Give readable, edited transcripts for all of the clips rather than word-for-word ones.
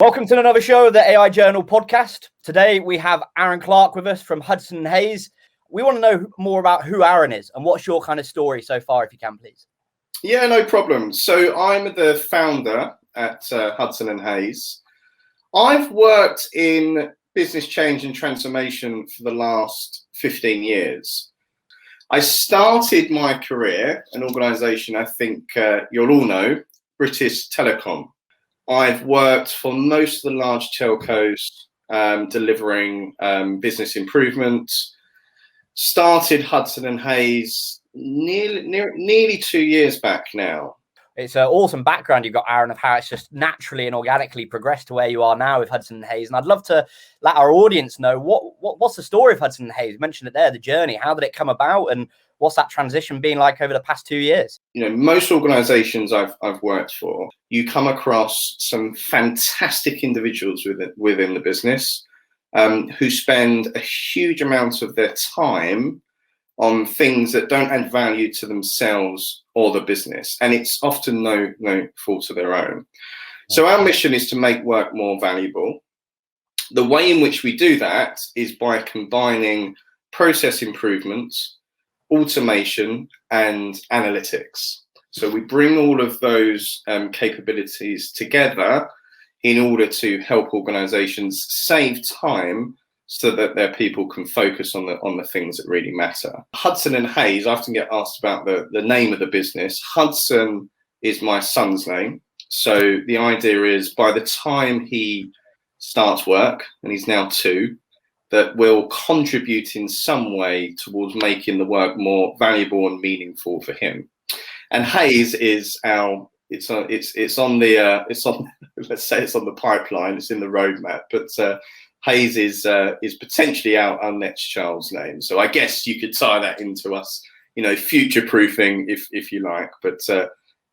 Welcome to another show of the AI Journal podcast. Today we have Arron Clarke with us from Hudson&Hayes. We want to know more about who Arron is and what's your kind of story so far, if you can, please. Yeah, no problem. So I'm the founder at Hudson&Hayes. I've worked in business change and transformation for the last 15 years. I started my career, an organisation I think you'll all know, British Telecom. I've worked for most of the large telcos delivering business improvements. Started Hudson&Hayes nearly 2 years back now. It's an awesome background you've got, Arron, of how it's just naturally and organically progressed to where you are now with Hudson&Hayes. And I'd love to let our audience know what's the story of Hudson&Hayes. You mentioned it there, the journey. How did it come about, and what's that transition been like over the past 2 years? You know, most organizations I've worked for, you come across some fantastic individuals within the business who spend a huge amount of their time on things that don't add value to themselves or the business. And it's often no fault of their own. So our mission is to make work more valuable. The way in which we do that is by combining process improvements, automation, and analytics. So we bring all of those capabilities together in order to help organizations save time so that their people can focus on the things that really matter. Hudson&Hayes, I often get asked about the name of the business. Hudson is my son's name. So the idea is by the time he starts work, and he's now 2, that will contribute in some way towards making the work more valuable and meaningful for him. And Hayes is it's on let's say it's on the pipeline, it's in the roadmap, but Hayes is potentially our next child's name. So I guess you could tie that into us, future proofing if you like, but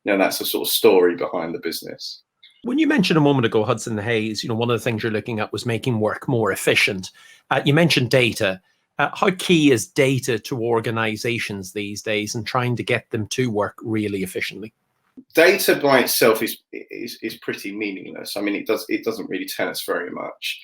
that's the sort of story behind the business. When you mentioned a moment ago, Hudson&Hayes, one of the things you're looking at was making work more efficient. You mentioned data. How key is data to organizations these days and trying to get them to work really efficiently? Data by itself is pretty meaningless. I mean, it doesn't really tell us very much.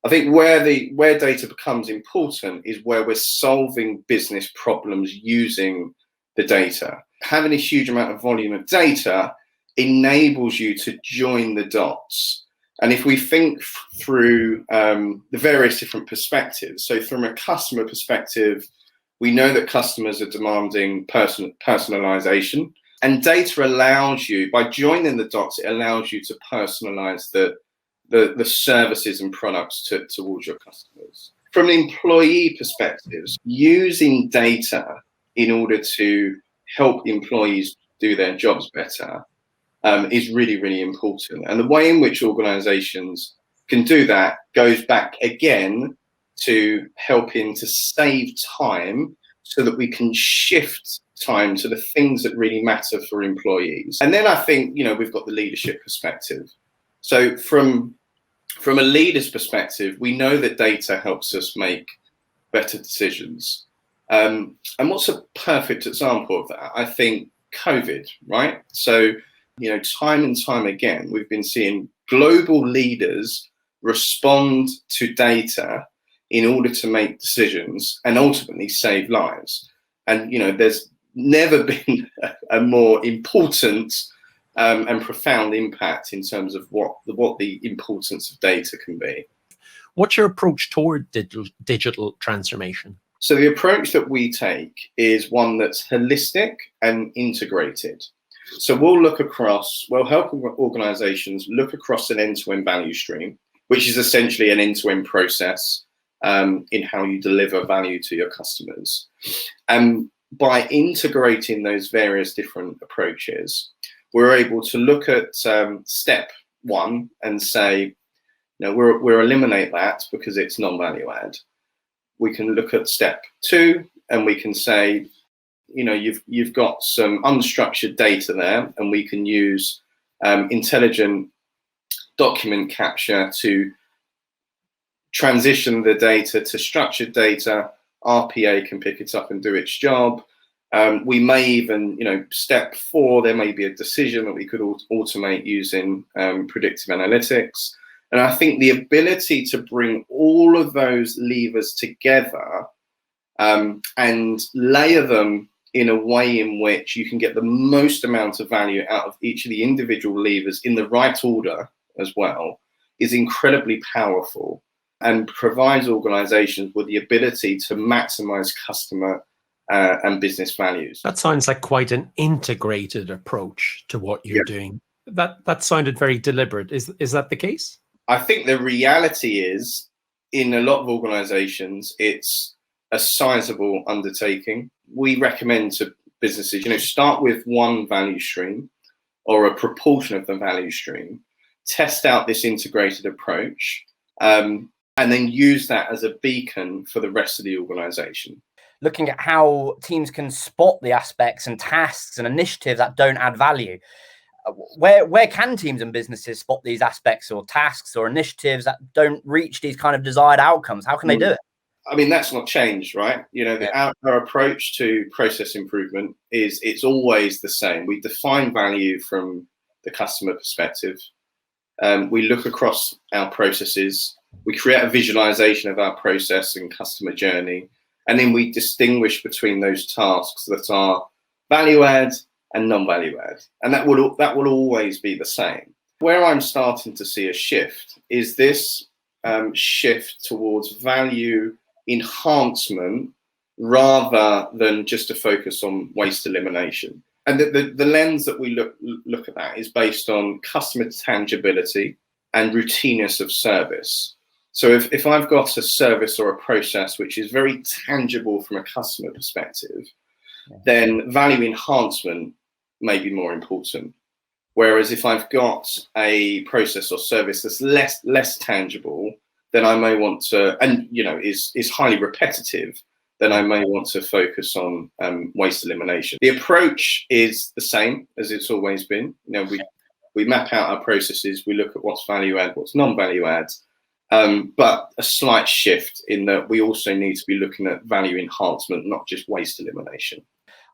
I think where data becomes important is where we're solving business problems using the data. Having a huge amount of volume of data enables you to join the dots. And if we think through the various different perspectives, so from a customer perspective, we know that customers are demanding personalization, and data allows you, by joining the dots, it allows you to personalize the services and products towards your customers. From an employee perspective, using data in order to help employees do their jobs better is really, really important. And the way in which organizations can do that goes back again to helping to save time so that we can shift time to the things that really matter for employees. And then I think, we've got the leadership perspective. So from a leader's perspective, we know that data helps us make better decisions. And what's a perfect example of that? I think COVID, right? So, time and time again, we've been seeing global leaders respond to data in order to make decisions and ultimately save lives. And, there's never been a more important and profound impact in terms of what the importance of data can be. What's your approach toward digital transformation? So the approach that we take is one that's holistic and integrated. So we'll help organizations look across an end-to-end value stream, which is essentially an end-to-end process in how you deliver value to your customers. And by integrating those various different approaches, we're able to look at step 1 and say, we'll eliminate that because it's non-value add. We can look at step 2 and we can say, you've got some unstructured data there, and we can use intelligent document capture to transition the data to structured data. RPA can pick it up and do its job. We may even, step 4, there may be a decision that we could automate using predictive analytics. And I think the ability to bring all of those levers together and layer them in a way in which you can get the most amount of value out of each of the individual levers in the right order as well is incredibly powerful and provides organizations with the ability to maximize customer and business values. That sounds like quite an integrated approach to what you're doing. That sounded very deliberate. Is that the case? I think the reality is, in a lot of organizations, it's a sizable undertaking. We recommend to businesses, start with one value stream or a proportion of the value stream, test out this integrated approach, and then use that as a beacon for the rest of the organization. Looking at how teams can spot the aspects and tasks and initiatives that don't add value. Where can teams and businesses spot these aspects or tasks or initiatives that don't reach these kind of desired outcomes? How can they do it? I mean, that's not changed, right? Our approach to process improvement it's always the same. We define value from the customer perspective. We look across our processes. We create a visualization of our process and customer journey. And then we distinguish between those tasks that are value add and non-value add. And that will always be the same. Where I'm starting to see a shift is this shift towards value enhancement rather than just a focus on waste elimination. And the lens that we look at that is based on customer tangibility and routineness of service. So if I've got a service or a process which is very tangible from a customer perspective, then value enhancement may be more important. Whereas if I've got a process or service that's less tangible, then I may want to, and is highly repetitive, then I may want to focus on waste elimination. The approach is the same as it's always been. We map out our processes, we look at what's value add, what's non-value add, but a slight shift in that we also need to be looking at value enhancement, not just waste elimination.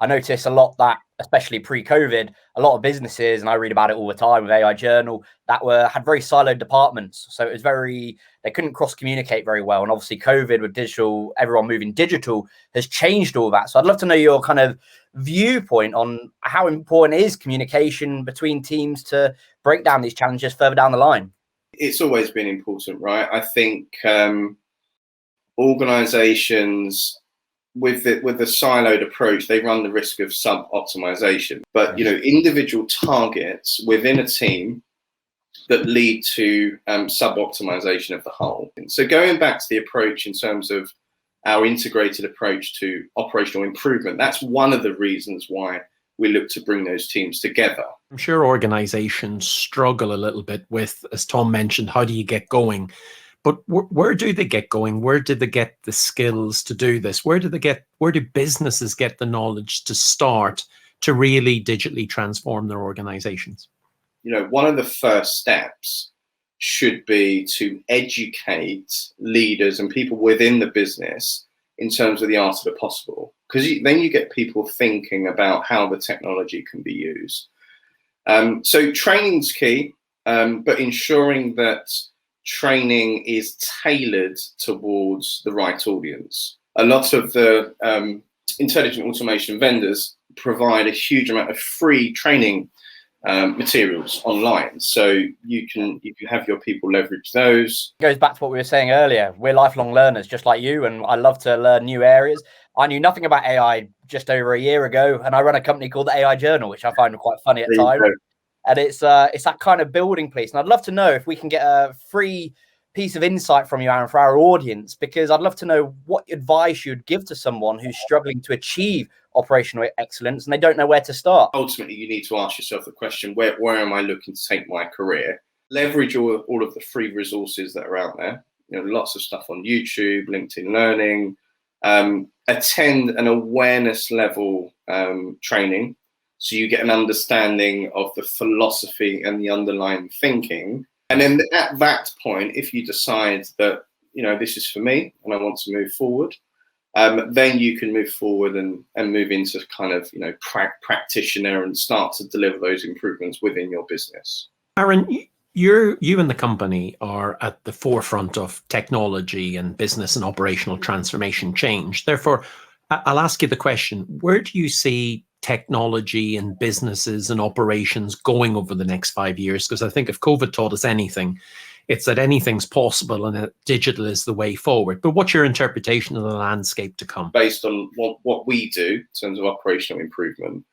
I notice a lot that, especially pre-COVID, a lot of businesses, and I read about it all the time with AI Journal, that had very siloed departments. So it was they couldn't cross-communicate very well. And obviously COVID with digital, everyone moving digital has changed all that. So I'd love to know your kind of viewpoint on how important is communication between teams to break down these challenges further down the line. It's always been important, right? I think organizations with the siloed approach, they run the risk of sub-optimization. But individual targets within a team that lead to sub-optimization of the whole. So going back to the approach in terms of our integrated approach to operational improvement, that's one of the reasons why we look to bring those teams together. I'm sure organizations struggle a little bit with, as Tom mentioned, how do you get going? But where do they get going? Where do they get the skills to do this? Where do businesses get the knowledge to start to really digitally transform their organizations? One of the first steps should be to educate leaders and people within the business in terms of the art of the possible, because then you get people thinking about how the technology can be used. So training's key, but ensuring that training is tailored towards the right audience. A lot of the intelligent automation vendors provide a huge amount of free training materials online, so you can have your people leverage those. It goes back to what we were saying earlier. We're lifelong learners just like you, and I love to learn new areas. I knew nothing about AI just over a year ago, and I run a company called the AI Journal, which I find quite funny at times. And it's that kind of building piece. And I'd love to know if we can get a free piece of insight from you, Arron, for our audience, because I'd love to know what advice you'd give to someone who's struggling to achieve operational excellence and they don't know where to start. Ultimately, you need to ask yourself the question, where am I looking to take my career? Leverage all of the free resources that are out there. Lots of stuff on YouTube, LinkedIn Learning. Attend an awareness level training, so you get an understanding of the philosophy and the underlying thinking. And then at that point, if you decide that, this is for me and I want to move forward, then you can move forward and move into kind of, practitioner and start to deliver those improvements within your business. Arron, You and the company are at the forefront of technology and business and operational transformation change. Therefore, I'll ask you the question, where do you see technology and businesses and operations going over the next 5 years? Because I think if COVID taught us anything, it's that anything's possible and that digital is the way forward. But what's your interpretation of the landscape to come? Based on what we do in terms of operational improvement,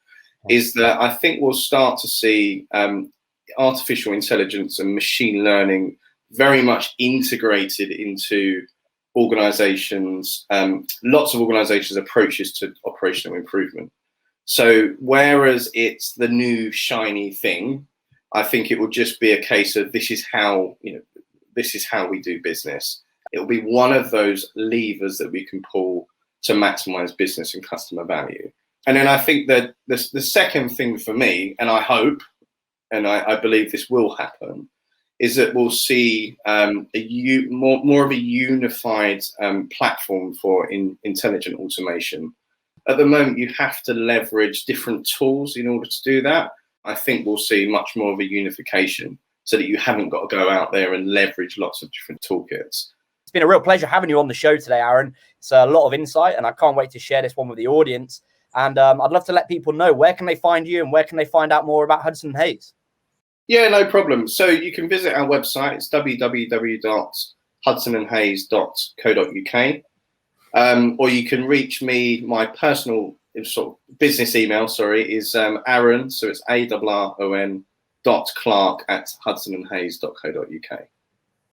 is that I think we'll start to see artificial intelligence and machine learning very much integrated into organizations, lots of organizations' approaches to operational improvement. So whereas it's the new shiny thing, I think it will just be a case of this is how we do business. It will be one of those levers that we can pull to maximize business and customer value. And then I think that the second thing for me, and I hope, and I believe this will happen, is that we'll see more of a unified platform for intelligent automation. At the moment, you have to leverage different tools in order to do that. I think we'll see much more of a unification so that you haven't got to go out there and leverage lots of different toolkits. It's been a real pleasure having you on the show today, Arron. It's a lot of insight, and I can't wait to share this one with the audience. And I'd love to let people know, where can they find you and where can they find out more about Hudson&Hayes? Yeah, no problem. So you can visit our website. It's www.hudsonandhayes.co.uk. Or you can reach me. My personal sort of business email, is Arron, so it's ARRON.Clarke@hudsonandhayes.co.uk.